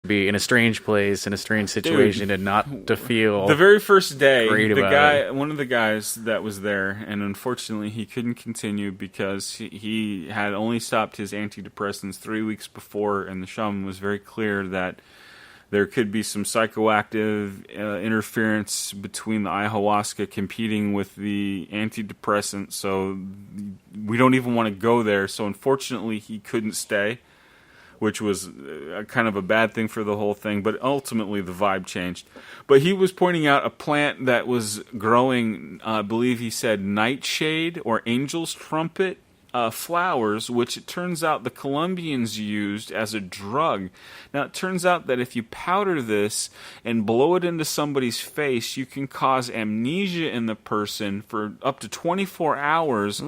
be in a strange place, in a strange situation, and not to feel the very first day, one of the guys that was there, and unfortunately he couldn't continue because he had only stopped his antidepressants 3 weeks before, and the shaman was very clear that there could be some psychoactive interference between the ayahuasca competing with the antidepressant, so we don't even want to go there. So unfortunately he couldn't stay, which was kind of a bad thing for the whole thing, but ultimately the vibe changed. But he was pointing out a plant that was growing, I believe he said nightshade or angel's trumpet flowers, which it turns out the Colombians used as a drug. Now, it turns out that if you powder this and blow it into somebody's face, you can cause amnesia in the person for up to 24 hours,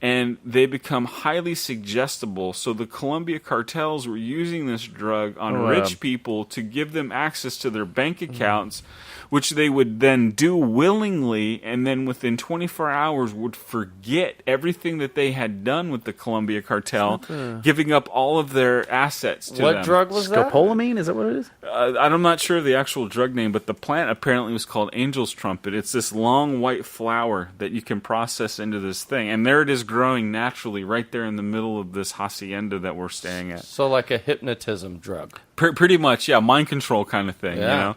and they become highly suggestible. So the Colombia cartels were using this drug on rich people to give them access to their bank accounts, which they would then do willingly, and then within 24 hours would forget everything that they had done with the Colombia cartel, giving up all of their assets to them. What drug was that? Scopolamine? Is that what it is? I'm not sure of the actual drug name, but the plant apparently was called angel's trumpet. It's this long white flower that you can process into this thing, and there it is growing naturally right there in the middle of this hacienda that we're staying at. So like a hypnotism drug. Pretty much, yeah, mind control kind of thing, you know?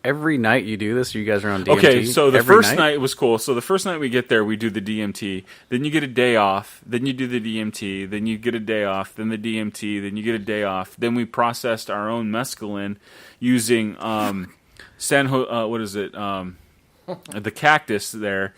Every night you do this, or you guys are on DMT? Okay, so the first night was cool. So the first night we get there, we do the DMT. Then you get a day off. Then you do the DMT. Then you get a day off. Then the DMT. Then you get a day off. Then we processed our own mescaline using the cactus there.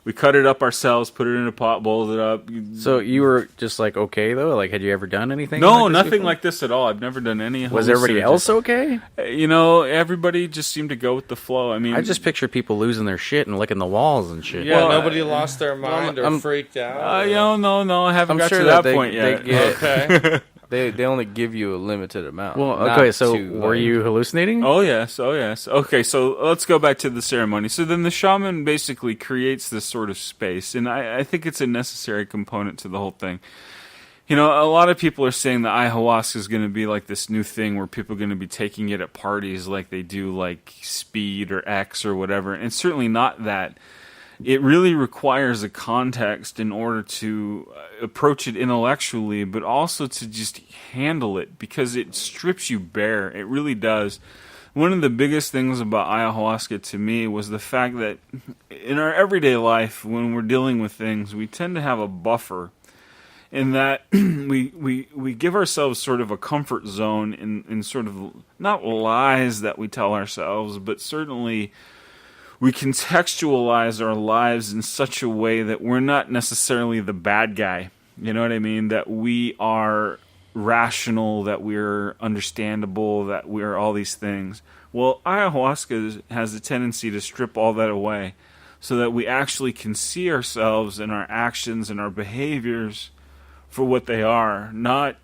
We cut it up ourselves, put it in a pot, boiled it up. So you were just like, okay, though? Like, had you ever done anything? No, like nothing before? like this at all. I've never done any. Was everybody else okay? You know, everybody just seemed to go with the flow. I mean, I just picture people losing their shit and licking the walls and shit. Yeah, nobody lost their mind or freaked out. No, I haven't got to that point yet. Okay. They only give you a limited amount. Well, okay, so were you hallucinating? Oh, yes. Okay, so let's go back to the ceremony. So then the shaman basically creates this sort of space, and I think it's a necessary component to the whole thing. You know, a lot of people are saying that ayahuasca is going to be like this new thing where people are going to be taking it at parties like they do like speed or X or whatever, and it's certainly not that. It really requires a context in order to approach it intellectually, but also to just handle it, because it strips you bare. It really does. One of the biggest things about ayahuasca to me was the fact that in our everyday life, when we're dealing with things, we tend to have a buffer, in that we give ourselves sort of a comfort zone in sort of not lies that we tell ourselves, but certainly we contextualize our lives in such a way that we're not necessarily the bad guy. You know what I mean? That we are rational, that we're understandable, that we're all these things. Well, ayahuasca has a tendency to strip all that away so that we actually can see ourselves and our actions and our behaviors for what they are, not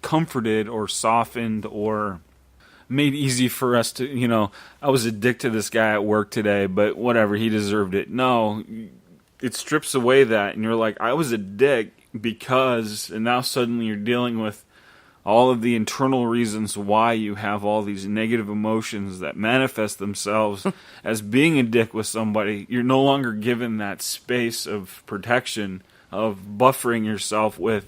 comforted or softened or made easy for us to, you know, I was a dick to this guy at work today, but whatever, he deserved it. No, it strips away that, and you're like, I was a dick because, and now suddenly you're dealing with all of the internal reasons why you have all these negative emotions that manifest themselves as being a dick with somebody. You're no longer given that space of protection, of buffering yourself with,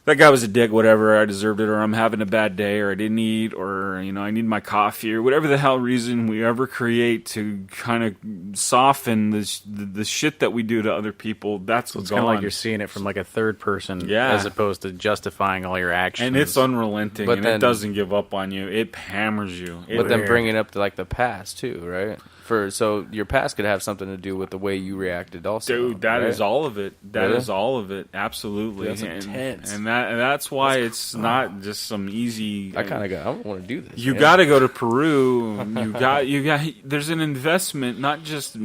that guy was a dick, whatever, I deserved it, or I'm having a bad day, or I didn't eat, or, you know, I need my coffee, or whatever the hell reason we ever create to kind of soften the shit that we do to other people. That's what's kind gone. of like you're seeing it from like a third person, as opposed to justifying all your actions. And it's unrelenting, but it doesn't give up on you. It hammers you. But then bringing up to like the past too, right? So your past could have something to do with the way you reacted also. Dude, that is all of it. That is all of it. Absolutely. That's intense. And that's why it's not just some easy. I don't want to do this. You got to go to Peru. You got. There's an investment, not just.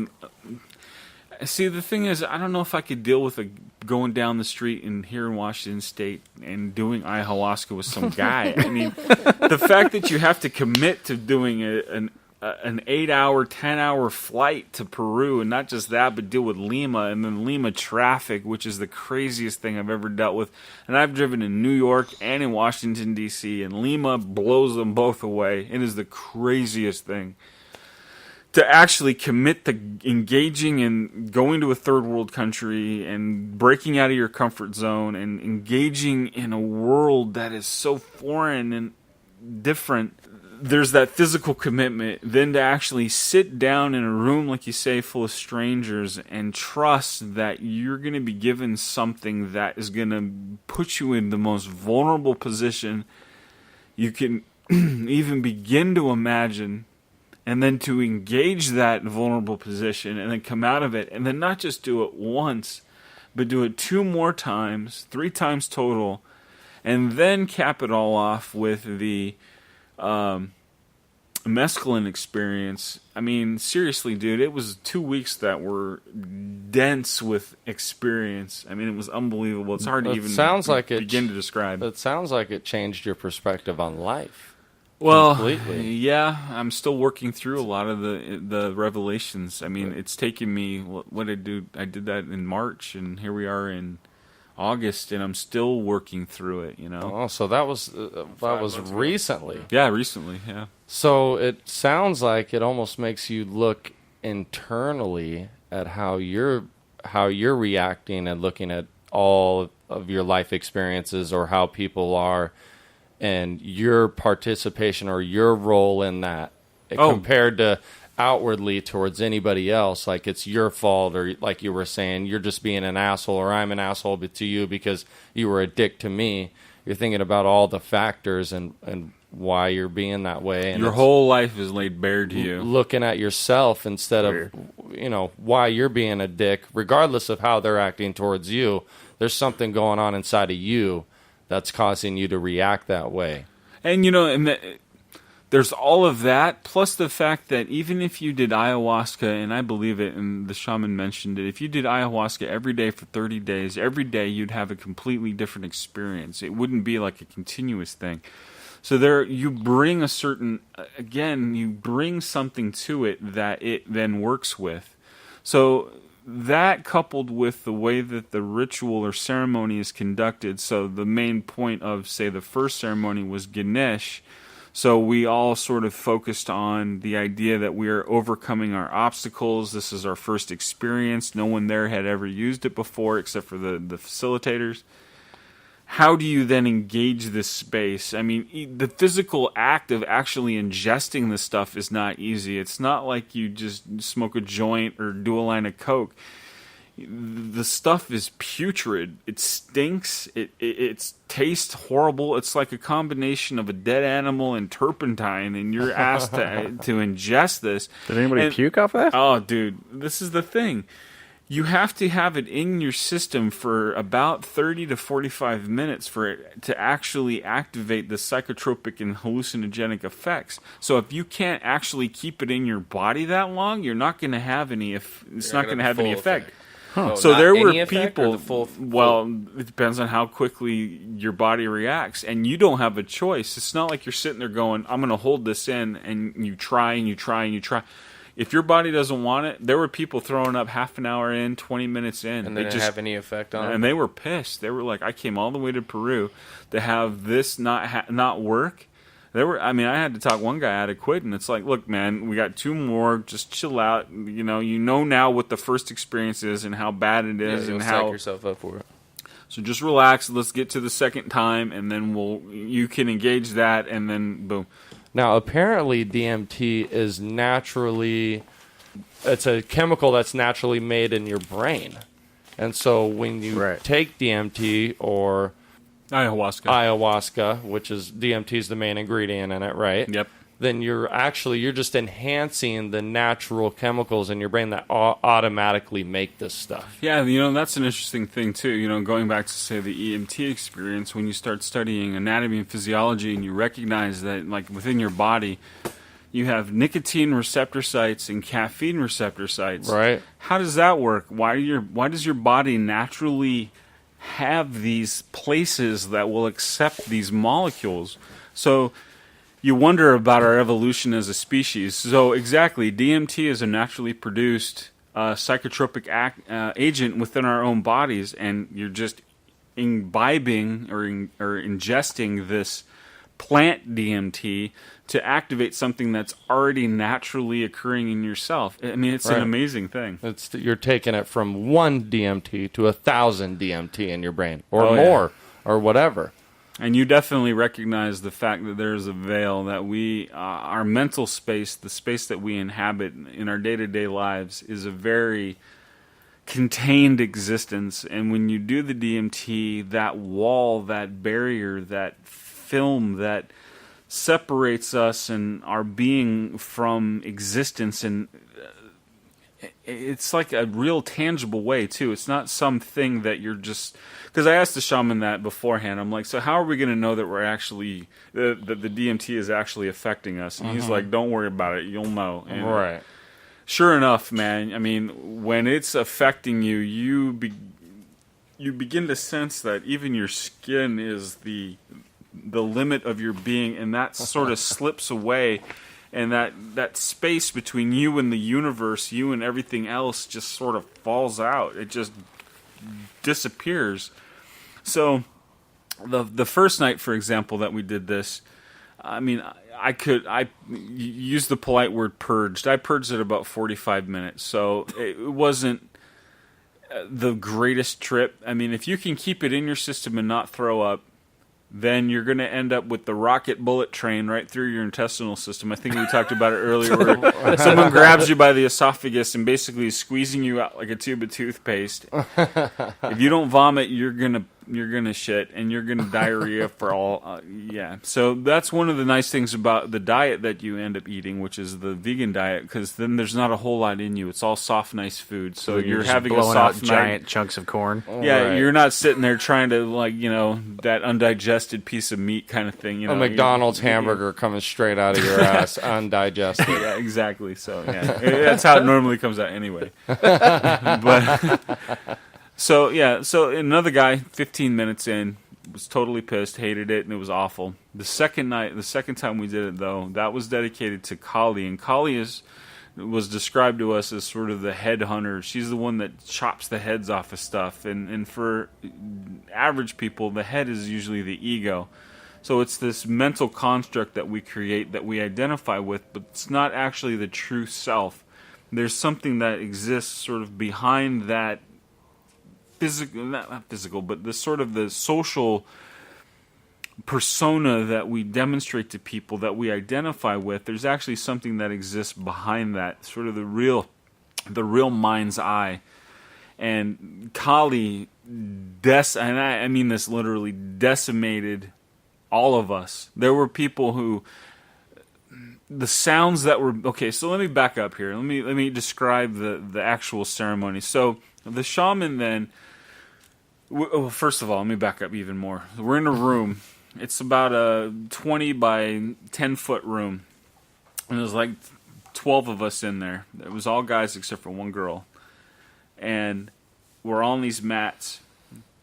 See, the thing is, I don't know if I could deal with going down the street here in Washington State and doing ayahuasca with some guy. I mean, the fact that you have to commit to doing an 8-hour, 10-hour flight to Peru, and not just that, but deal with Lima, and then Lima traffic, which is the craziest thing I've ever dealt with. And I've driven in New York and in Washington, D.C., and Lima blows them both away. It is the craziest thing. To actually commit to engaging in going to a third world country and breaking out of your comfort zone and engaging in a world that is so foreign and different, there's that physical commitment. Then to actually sit down in a room, like you say, full of strangers and trust that you're going to be given something that is going to put you in the most vulnerable position you can even begin to imagine. And then to engage that vulnerable position and then come out of it, and then not just do it once, but do it 2 more times, 3 times total, and then cap it all off with the mescaline experience. I mean, seriously, dude, it was 2 weeks that were dense with experience. I mean, it was unbelievable. It's hard to even begin to describe. It sounds like it changed your perspective on life. Well, completely. Yeah, I'm still working through a lot of the revelations. I mean, it's taken me, what did I do? I did that in March, and here we are in August, and I'm still working through it, you know? Oh, so that was recently. Yeah, recently, yeah. So it sounds like it almost makes you look internally at how you're reacting and looking at all of your life experiences or how people are, and your participation or your role in that compared to outwardly towards anybody else, like it's your fault, or like you were saying, you're just being an asshole, or I'm an asshole to you because you were a dick to me. You're thinking about all the factors and why you're being that way. And your whole life is laid bare to you. Looking at yourself instead of, why you're being a dick, regardless of how they're acting towards you. There's something going on inside of you that's causing you to react that way. And, there's all of that, plus the fact that even if you did ayahuasca, and I believe it, and the shaman mentioned it, if you did ayahuasca every day for 30 days, every day you'd have a completely different experience. It wouldn't be like a continuous thing. So you bring you bring something to it that it then works with. So that, coupled with the way that the ritual or ceremony is conducted, so the main point of, say, the first ceremony was Ganesh, so we all sort of focused on the idea that we are overcoming our obstacles. This is our first experience. No one there had ever used it before except for the facilitators. How do you then engage this space? I mean, the physical act of actually ingesting this stuff is not easy. It's not like you just smoke a joint or do a line of coke. The stuff is putrid. It stinks. It tastes horrible. It's like a combination of a dead animal and turpentine, and you're asked to ingest this. Did anybody puke off that? Oh, dude, this is the thing. You have to have it in your system for about 30 to 45 minutes for it to actually activate the psychotropic and hallucinogenic effects. So if you can't actually keep it in your body that long, you're not going to have any. It's not going to have any effect. Huh. So there were people. Well, it depends on how quickly your body reacts, and you don't have a choice. It's not like you're sitting there going, "I'm going to hold this in," and you try and you try and you try. If your body doesn't want it, there were people throwing up half an hour in, 20 minutes in. And they didn't have any effect on it. And they were pissed. They were like, I came all the way to Peru to have this not work. I had to talk one guy out of quitting. It's like, look, man, we got 2 more. Just chill out. You know now what the first experience is and how bad it is, and how psych yourself up for it. So just relax. Let's get to the second time, and then you can engage that, and then boom. Now, apparently DMT is it's a chemical that's naturally made in your brain. And so when you take DMT or ayahuasca, which is DMT is the main ingredient in it, right? Yep. Then you're just enhancing the natural chemicals in your brain that automatically make this stuff. Yeah, that's an interesting thing too. Going back to, say, the EMT experience, when you start studying anatomy and physiology and you recognize that, like, within your body, you have nicotine receptor sites and caffeine receptor sites. Right. How does that work? Why does your body naturally have these places that will accept these molecules? So you wonder about our evolution as a species. So exactly, DMT is a naturally produced psychotropic agent within our own bodies, and you're just imbibing or ingesting this plant DMT to activate something that's already naturally occurring in yourself. I mean, it's an amazing thing. You're taking it from 1 DMT to 1,000 DMT in your brain, or more, or whatever. And you definitely recognize the fact that there's a veil, that our mental space, the space that we inhabit in our day-to-day lives, is a very contained existence. And when you do the DMT, that wall, that barrier, that film that separates us and our being from existence, and it's like a real tangible way too. It's not something that you're just, because I asked the shaman that beforehand. I'm like, so how are we going to know that we're actually that the DMT is actually affecting us? And he's like, don't worry about it, you'll know. And right. Sure enough, man. I mean, when it's affecting you, you begin to sense that even your skin is the limit of your being, and that sort of slips away, and that space between you and the universe, you and everything else, just sort of falls out. It just disappears. So the first night, for example, that we did this, I mean, I use the polite word purged. I purged it about 45 minutes, so it wasn't the greatest trip. I mean, if you can keep it in your system and not throw up, then you're going to end up with the rocket bullet train right through your intestinal system. I think we talked about it earlier, where someone grabs you by the esophagus and basically is squeezing you out like a tube of toothpaste. If you don't vomit, you're gonna shit, and you're gonna diarrhea for all. So that's one of the nice things about the diet that you end up eating, which is the vegan diet, because then there's not a whole lot in you. It's all soft, nice food. So you're having a soft, giant chunks of corn. You're not sitting there trying to, like, that undigested piece of meat kind of thing. A McDonald's hamburger coming straight out of your ass, undigested. Yeah, exactly. So that's how it normally comes out anyway. But so another guy, 15 minutes in, was totally pissed, hated it, and it was awful. The second time we did it, though, that was dedicated to Kali, and Kali was described to us as sort of the head hunter. She's the one that chops the heads off of stuff, and for average people, the head is usually the ego. So it's this mental construct that we create, that we identify with, but it's not actually the true self. There's something that exists sort of behind that physical, not physical, but the sort of the social persona that we demonstrate to people, that we identify with. There's actually something that exists behind that, sort of the real mind's eye. And Kali, and I mean this literally, decimated all of us. There were people who, the sounds that were, okay, so let me back up here. Let me describe the actual ceremony. So the shaman then, well, first of all, let me back up even more. We're in a room. It's about a 20 by 10 foot room. And there's like 12 of us in there. It was all guys except for one girl. And we're all on these mats.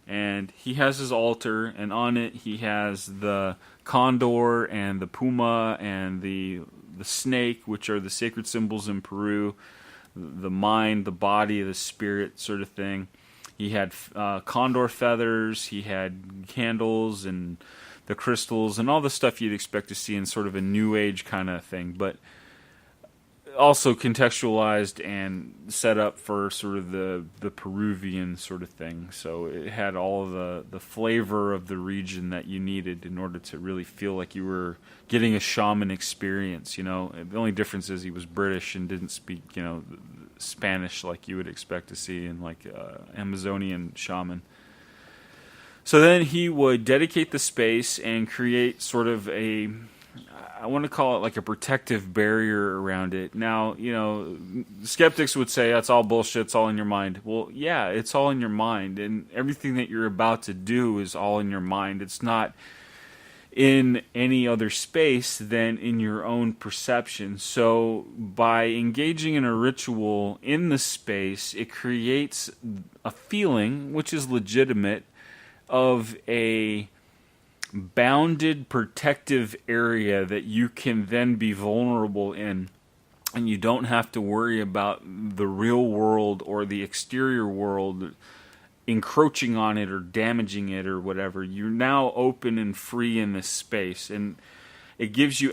And he has his altar, and on it he has the condor and the puma and the snake, which are the sacred symbols in Peru, the mind, the body, the spirit sort of thing. He had condor feathers, he had candles and the crystals and all the stuff you'd expect to see in sort of a new age kind of thing, but also contextualized and set up for sort of the Peruvian sort of thing. So it had all of the flavor of the region that you needed in order to really feel like you were getting a shaman experience. The only difference is he was British and didn't speak, Spanish like you would expect to see in like Amazonian shaman. So then he would dedicate the space and create sort of I want to call it like a protective barrier around it. Now, skeptics would say that's all bullshit, it's all in your mind. Well, yeah, it's all in your mind, and everything that you're about to do is all in your mind. It's not in any other space than in your own perception. So by engaging in a ritual in the space, it creates a feeling, which is legitimate, of a bounded protective area that you can then be vulnerable in, and you don't have to worry about the real world or the exterior world encroaching on it or damaging it or whatever. You're now open and free in this space, and it gives you